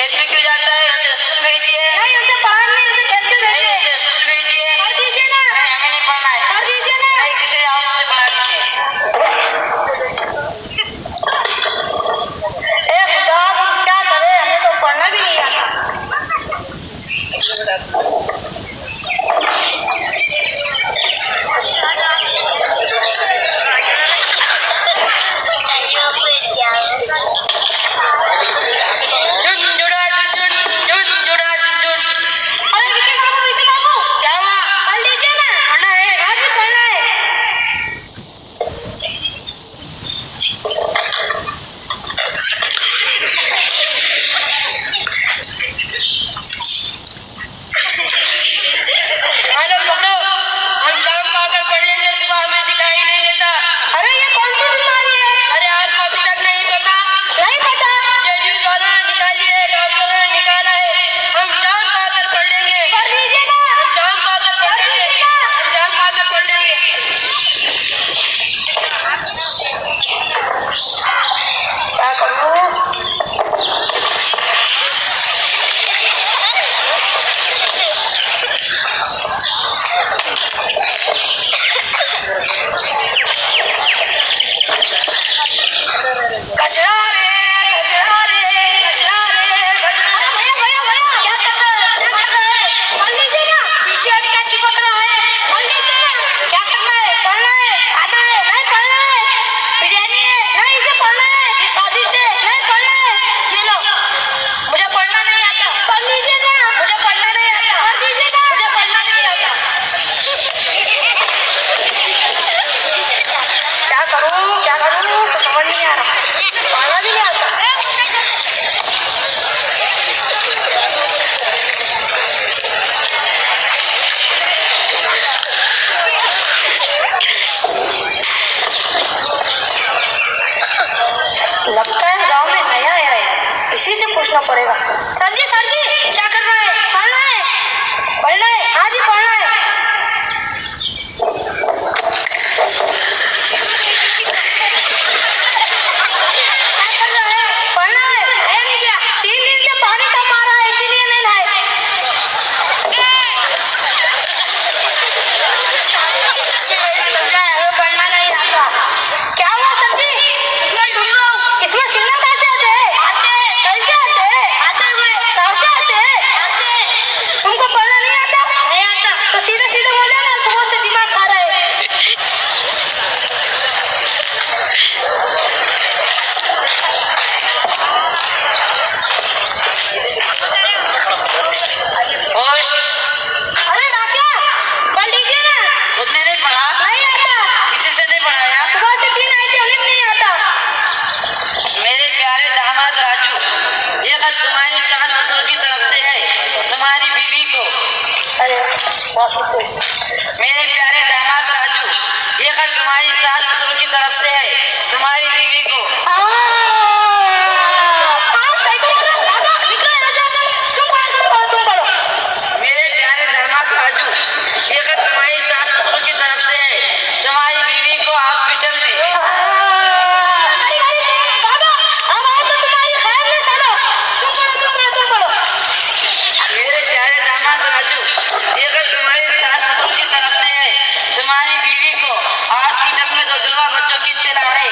खेत में क्यों जाता है? उसे स्कूल भेजिए। नहीं, उसे पढ़ाना नहीं, उसे खेत में नहीं, भेजिए। उसे स्कूल भेजिए। कर दीजिए ना। नहीं, हमें नहीं पढ़ना है। कर दीजिए ना। नहीं, किसी और से पढ़ा दीजिए। खुदा, हम क्या करें, हमें तो पढ़ना भी नहीं आता। झुनझुना झुनझुन, झुनझुना झुनझुन। अरे विकी बाबू, क्या हुआ? पढ़ लीजिए ना। पढ़ना है? आज ही पढ़ना है। हेलो पकड़ो, हम शाम को आकर पढ़ लेंगे, सुबह हमें दिखाई नहीं देता। अरे ये कौन सी बीमारी है? अरे आपको अभी तक नहीं पता? नहीं पता। ये न्यूज़ वालों ने निकाली है, डॉक्टरों ने निकाला है। हम शाम को आकर पढ़ लेंगे। कर दीजिए ना। हम शाम को आकर पढ़ लेंगे। हम शाम को आकर पढ़ लेंगे। क्या करूं? कचरा रे, कचरा रे, कचरा रे, कचरा। भैया, क्या कर रहा है? क्या कर रहा है? पढ़ लीजिए ना। पीछे हट क्या चिपक रहा है? पढ़ लीजिए ना। क्या करना है? पढ़ना है। खाना है? नहीं पढ़ना है। बिरयानी है? नहीं, इसे पढ़ना है। ये स्वादिष्ट है? नहीं पढ़ना है। ये लो, मुझे पढ़ना नहीं आता। पढ़ लीजिए ना। मुझे पढ़ना नहीं आता। कर दीजिए ना। मुझे पढ़ना नहीं आता। क्या करूं, क्या करूं, तो समझ नहीं आ रहा। पढ़ना भी नहीं आता। लगता है गांव में नया आया है, इसी से पूछना पड़ेगा। सर जी, क्या कर रहा है? पढ़ना है। पढ़ना है? हाँ जी, पढ़ना है। क्या कर रहा है? पढ़ना है। नया नहीं क्या? 3 दिन से पानी कम आ रहा है, इसीलिए नहीं नहाए। समझा है, हमें पढ़ना नहीं आता। क्या हुआ सर जी? सिग्नल ढूंढ रहा हूँ। इसमें सिग्नल कैसे आते हैं? आते हैं। कैसे आते हैं? आते हुए। कहाँ से आते हैं? आते हैं। तुमको पढ़ना नहीं आता? नहीं आता। तो सीधे सीधे बोले ना, सुबह से दिमाग खा रहा है। होश। अरे डाकिया, पढ़ लीजिए ना। खुद ने नहीं पढ़ा? नहीं आता। किसी से नहीं पढ़ाया? सुबह से 3 आए थे, उन्हें भी नहीं आता। मेरे प्यारे दामाद राजू, ये खत तुम्हारी सास ससुर की तरफ से है, तुम्हारी बीवी को। अरे वापस से। मेरे प्यारे दामाद राजू, ये खत तुम्हारी सास ससुर की तरफ से है, तुम्हारी बीवी को। मेरे प्यारे दामाद राजू, ये खत तुम्हारी सास ससुर की तरफ से है, तुम्हारी बीवी को हॉस्पिटल में। मेरे प्यारे दामाद राजू, ये खत तुम्हारी सास ससुर की तरफ से है, तुम्हारी बीवी को हॉस्पिटल में 2 जुड़वा बच्चों की इत्तला है।